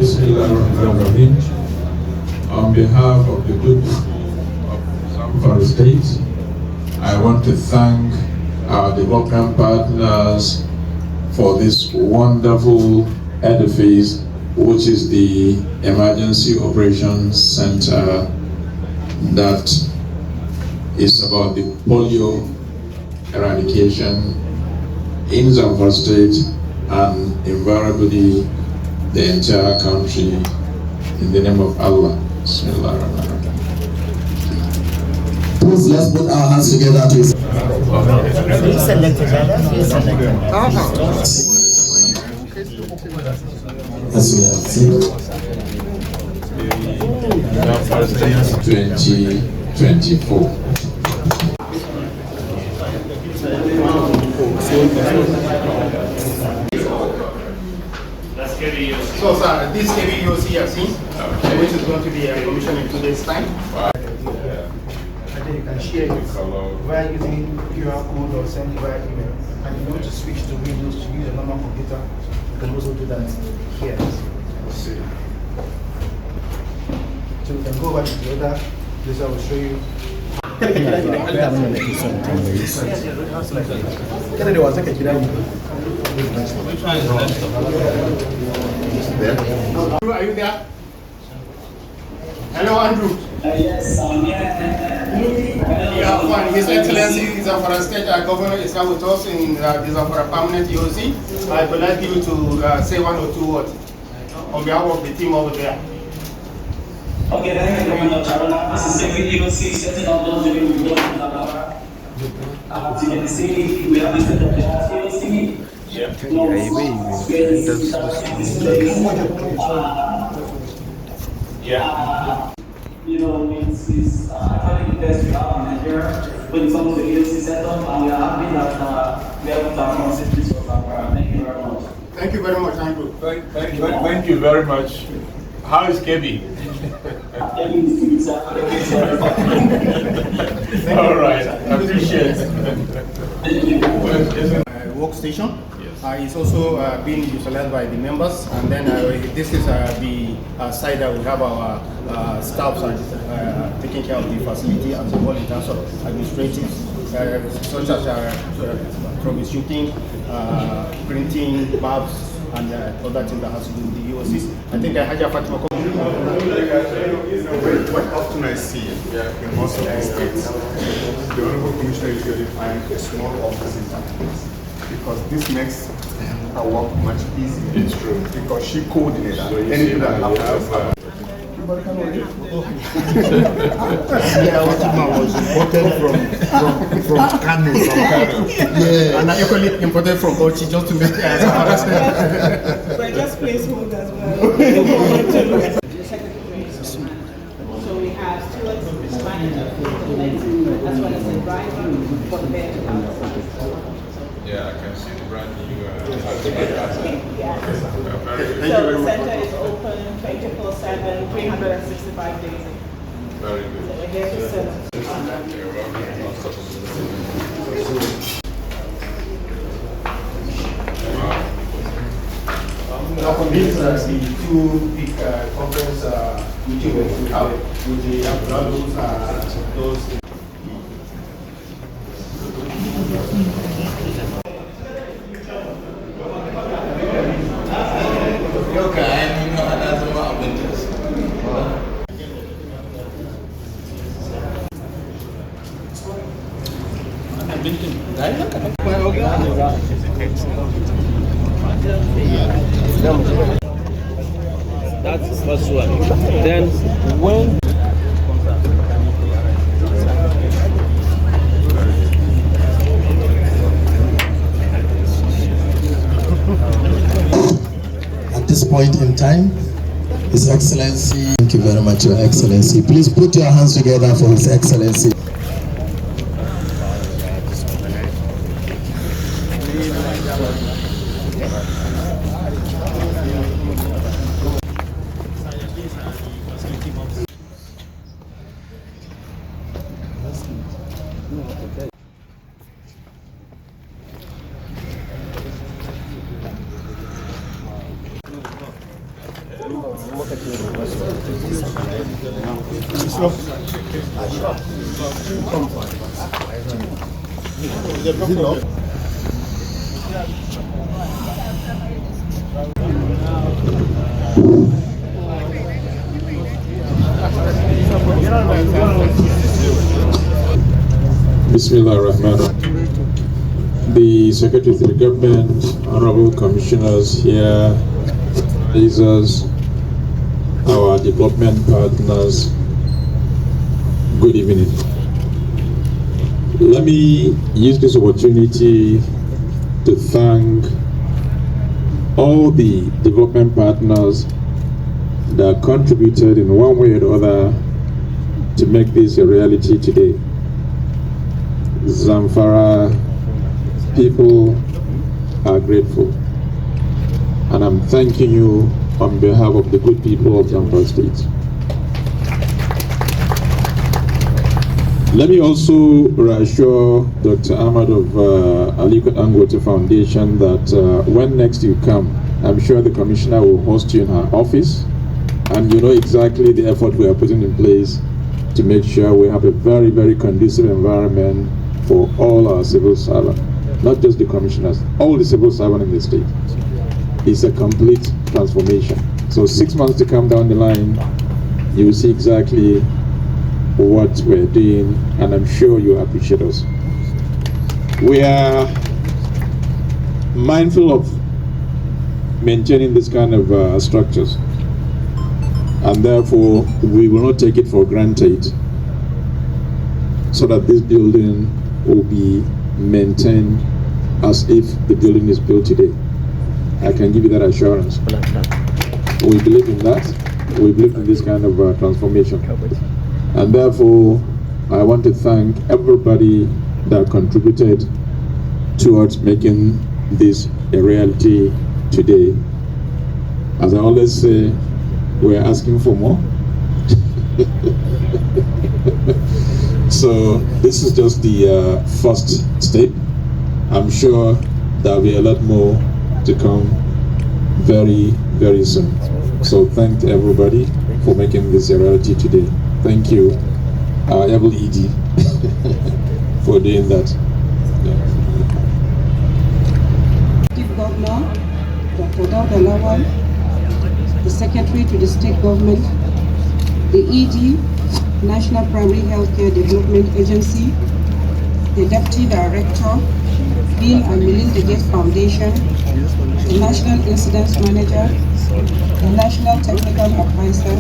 Bismillahirrahmanirrahim. On behalf of the people of Zamfara State, I want to thank our development partners for this wonderful edifice, which is the Emergency Operations Center that is about the polio eradication in Zamfara State and invariably the entire country, in the name of Allah. Please, let's put our hands together to as we have seen 2024. So, sir, this KBOC you have seen, which is going to be commissioned in 2 days' time. And then you can share it via using QR code or send it via email. And if you want to switch to Windows to use a normal computer, you can also do that here. So we can go over to the other place. I will show you. Are you there? Hello, Andrew. Yes, Yeah, fine. His Excellency Zamfara State Governor is now with us in the Zamfara Permanent EOC. I would like you to say 1 or 2 words on behalf of the team over there. okay, thank you very much. This is Secretary EOC setting up those during the Zamfara. As you can see, we have listed the EOC. Yeah. You know, it's actually the best we have in Nigeria when it comes to EOC setup, and we are happy that we have our constituency for Zamfara. Thank you very much. Thank you very much, Andrew. Thank you very much. How is Kebi? All right, I appreciate it. Workstation. It's also being utilized by the members, and then this is the side that we have our staffs taking care of the facility as well in terms of administrative, such as troubleshooting, printing, maps, and other things that has to do with the EOCs. I think Haja Fatima. What often I see in most of these states, the Honorable Commissioner usually finds a small office in that place, because this makes her work much easier. It's true. Because she coordinates anything that happens. Yeah, was imported from Kano. Yeah, and I equally imported from Ochi just to make But just placeholder as well. So we have stewards, as well as the driver for the bed. Yeah, I can see the brand new. So the center is open 24/7, 365 days. Very good. So we're here to serve. Now, these are the 2 big conference meetings we have with the Abdullah, those. That's the first one. Then when at this point in time, His Excellency. Thank you very much, Your Excellency. Please put your hands together for His Excellency. Bismillah ar-Rahman. The Secretary to the Government, Honorable Commissioners here, advisors, our development partners, good evening. Let me use this opportunity to thank all the development partners that contributed in one way or the other to make this a reality today. Zamfara people are grateful, and I'm thanking you on behalf of the good people of Zamfara State. Let me also reassure Dr. Ahmad of Aliko Dangote Foundation that when next you come, I'm sure the Commissioner will host you in her office, and you know exactly the effort we are putting in place to make sure we have a very, very conducive environment for all our civil servants, not just the commissioners, all the civil servants in the state. It's a complete transformation. So 6 months to come down the line, you will see exactly what we're doing, and I'm sure you appreciate us. We are mindful of maintaining this kind of structures, and therefore we will not take it for granted, so that this building will be maintained as if the building is built today. I can give you that assurance. We believe in that. We believe in this kind of transformation. And therefore, I want to thank everybody that contributed towards making this a reality today. As I always say, we're asking for more. So this is just the first step. I'm sure there'll be a lot more to come very, very soon. So thank everybody for making this a reality today. Thank you, Able ED, for doing that. Chief Governor, Dr. Dauda Lawal, the Secretary to the State Government, the ED, National Primary Healthcare Development Agency, the Deputy Director, Bill and Melinda Gates Foundation, the National Incidents Manager, the National Technical Advisor,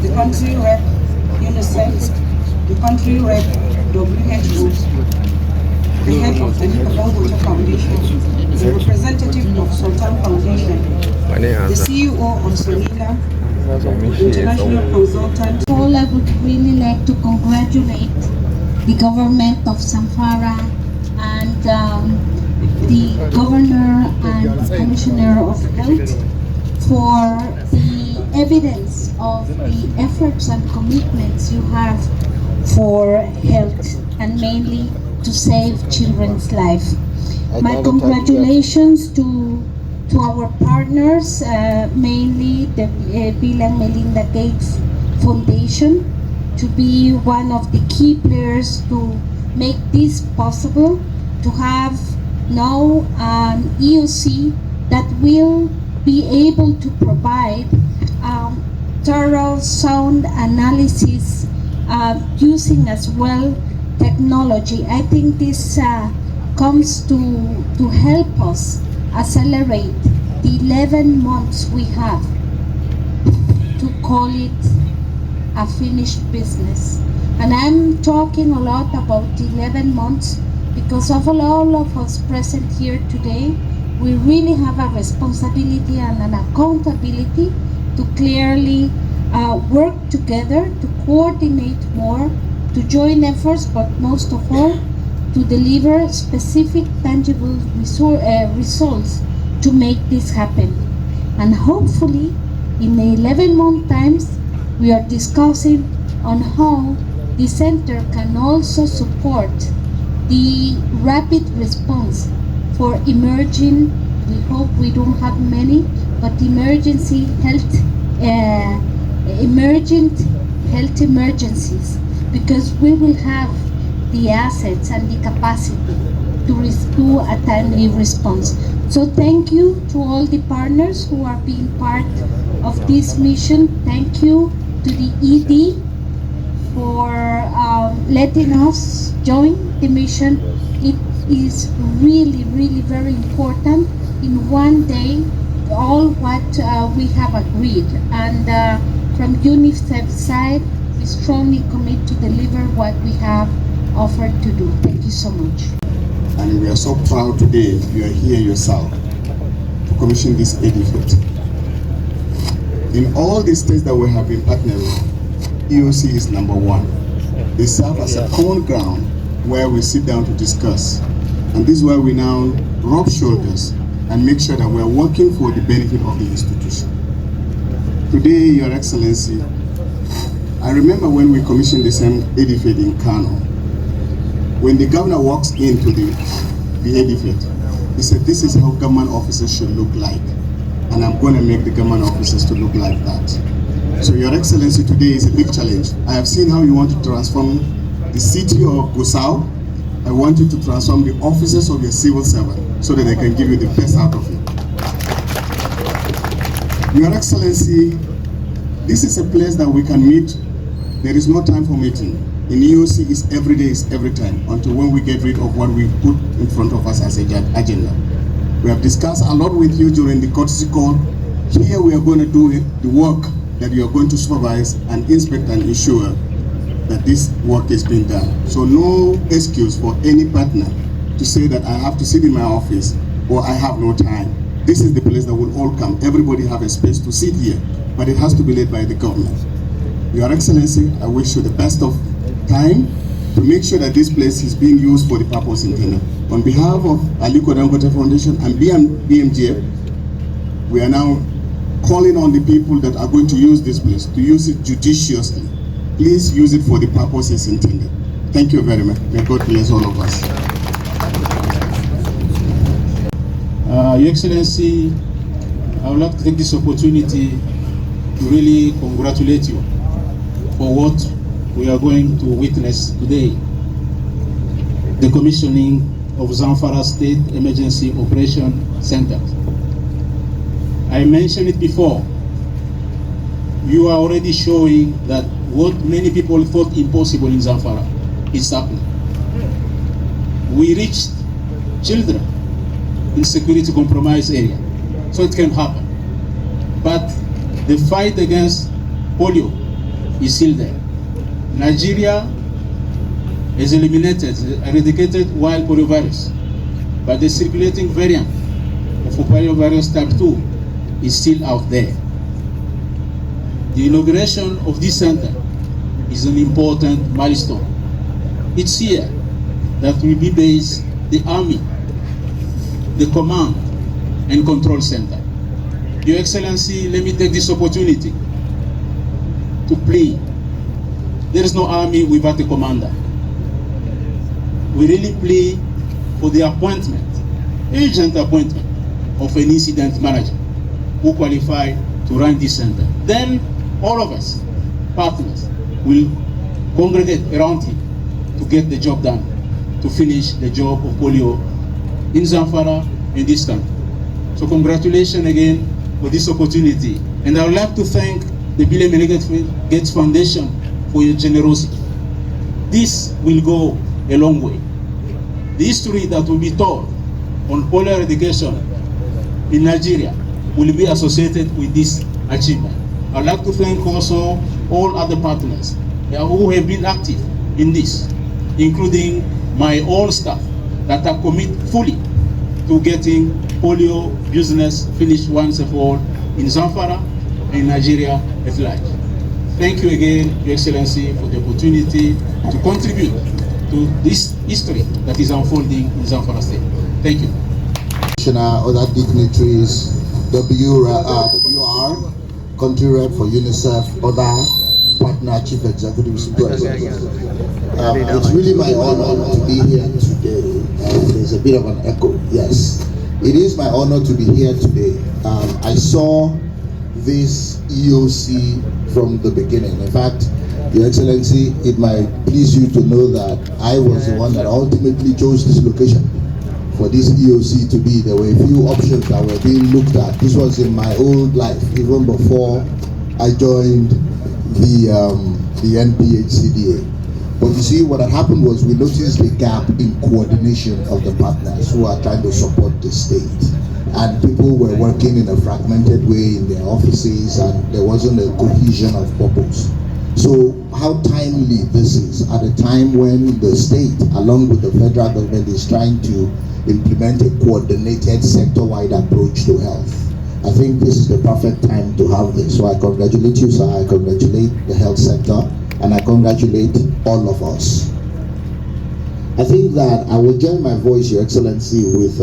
the Country Rep UNICEF, the Country Rep WHO, the head of the Dangote Foundation, the representative of Sultan Foundation, the CEO of Sonila, international consultant. All, I would really like to congratulate the government of Zamfara and the governor and the commissioner of health for the evidence of the efforts and commitments you have for health and mainly to save children's life. My congratulations to our partners, mainly the Bill and Melinda Gates Foundation, to be one of the key players to make this possible, to have now an EOC that will be able to provide thorough sound analysis using as well technology. I think this comes to help us accelerate the 11 months we have to call it a finished business. And I'm talking a lot about 11 months because of all of us present here today, we really have a responsibility and an accountability to clearly work together, to coordinate more, to join efforts, but most of all, to deliver specific, tangible results to make this happen. And hopefully, in the 11-month times, we are discussing on how the center can also support the rapid response for emerging, we hope we don't have many, but emergency health emergent health emergencies, because we will have the assets and the capacity to do a timely response. So thank you to all the partners who are being part of this mission. Thank you to the ED for letting us join the mission. It is really, really very important in one day all what we have agreed, and from UNICEF's side we strongly commit to deliver what we have offered to do. Thank you so much. And we are so proud today you are here yourself to commission this edifice. In all the states that we have been partnering with, EOC is number one. They serve as a common ground where we sit down to discuss. And this is where we now rub shoulders and make sure that we are working for the benefit of the institution. Today, Your Excellency, I remember when we commissioned the same edifice in Kano. When the governor walks into the edifice, he said, this is how government officers should look like. And I'm going to make the government officers to look like that. So Your Excellency, today is a big challenge. I have seen how you want to transform the city of Gusau. I want you to transform the officers of your civil servant so that they can give you the best out of it. Your Excellency, this is a place that we can meet. There is no time for meeting. In EOC, is every day, is every time, until when we get rid of what we put in front of us as an agenda. We have discussed a lot with you during the courtesy call. Here we are going to do the work that you are going to supervise and inspect and ensure that this work is being done. So no excuse for any partner to say that I have to sit in my office or I have no time. This is the place that will all come. Everybody have a space to sit here, but it has to be led by the government. Your Excellency, I wish you the best of time to make sure that this place is being used for the purpose intended. On behalf of Aliko Dangote Foundation and BMJ, we are now calling on the people that are going to use this place to use it judiciously. Please use it for the purposes intended. Thank you very much. May God bless all of us. Your Excellency, I would like to take this opportunity to really congratulate you for what we are going to witness today. The commissioning of Zamfara State Emergency Operation Center. I mentioned it before. You are already showing that what many people thought impossible in Zamfara is happening. We reached children in security compromised area, so it can happen. But the fight against polio is still there. Nigeria has eradicated wild polio virus, but the circulating variant of polio virus type 2 is still out there. The inauguration of this center is an important milestone. It's here that will be based the Army, the Command and Control Center. Your Excellency, let me take this opportunity to plead. There is no army without a commander. We really plead for the appointment, urgent appointment of an incident manager who qualified to run this center. Then all of us, partners, will congregate around him to get the job done, to finish the job of polio in Zamfara and this country. So congratulations again for this opportunity. And I would like to thank the Bill and Melinda Gates Foundation for your generosity. This will go a long way. The history that will be told on polio eradication in Nigeria will be associated with this achievement. I'd like to thank also all other partners who have been active in this, including my all staff that are committed fully to getting polio business finished once and for all in Zamfara and Nigeria at large. Thank you again, Your Excellency, for the opportunity to contribute to this history that is unfolding in Zamfara State. Thank you. Other dignitaries, WR, country rep for UNICEF, other partner chief executives present. It's really my honor to be here today. There's a bit of an echo. Yes, it is my honor to be here today. I saw this EOC from the beginning. In fact, Your Excellency, it might please you to know that I was the one that ultimately chose this location for this EOC to be. There were a few options that were being looked at. This was in my old life, even before I joined the NPHCDA. But you see, what had happened was we noticed a gap in coordination of the partners who are trying to support the state. And people were working in a fragmented way in their offices, and there wasn't a cohesion of purpose. So how timely this is at a time when the state, along with the federal government, is trying to implement a coordinated sector-wide approach to health. I think this is the perfect time to have this. So I congratulate you, sir. I congratulate the health sector, and I congratulate all of us. I think that I will join my voice, Your Excellency, with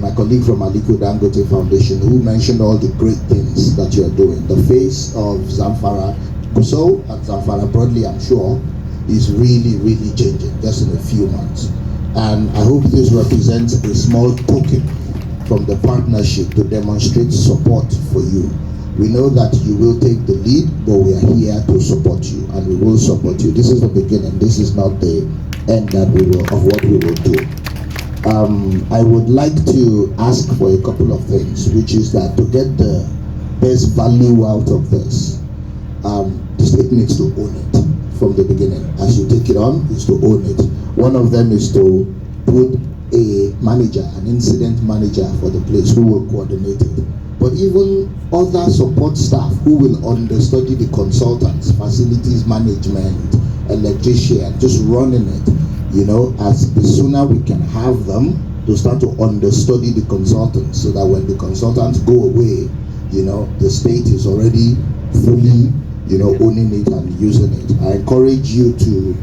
my colleague from Aliko Dangote Foundation, who mentioned all the great things that you are doing. The face of Zamfara, Gusau and Zamfara broadly, I'm sure, is really, really changing just in a few months. And I hope this represents a small token from the partnership to demonstrate support for you. We know that you will take the lead, but we are here to support you, and we will support you. This is the beginning. This is not the end that of what we will do. I would like to ask for a couple of things, which is that to get the best value out of this, the state needs to own it from the beginning. As you take it on, is to own it. One of them is to put a manager, an incident manager for the place who will coordinate it. But even other support staff who will understudy the consultants, facilities management, electrician, just running it. You know, as the sooner we can have them to start to understudy the consultants, so that when the consultants go away, you know, the state is already fully, you know, owning it and using it. I encourage you to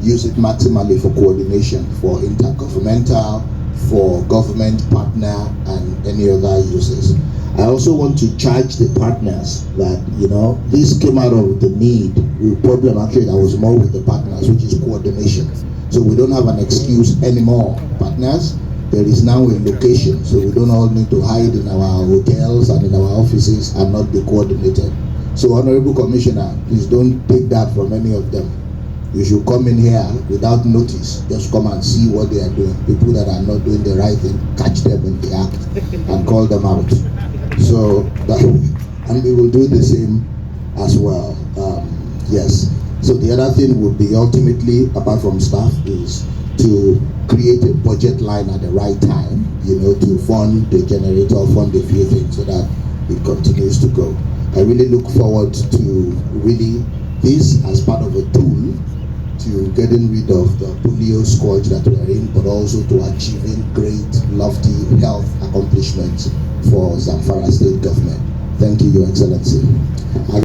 use it maximally for coordination, for intergovernmental, for government partner, and any other uses. I also want to charge the partners that, you know, this came out of the need, the problem actually that was more with the partners, which is coordination. So we don't have an excuse anymore, partners. There is now a location, so we don't all need to hide in our hotels and in our offices and not be coordinated. So Honorable Commissioner, please don't take that from any of them. You should come in here without notice. Just come and see what they are doing. People that are not doing the right thing, catch them in the act and call them out. So, and we will do the same as well. Yes. So the other thing would be ultimately, apart from staff, is to create a budget line at the right time, you know, to fund the generator, fund a few things so that it continues to go. I really look forward to really this as part of a tool to getting rid of the polio scourge that we're in, but also to achieving great, lofty health accomplishments for Zamfara State Government. Thank you, Your Excellency.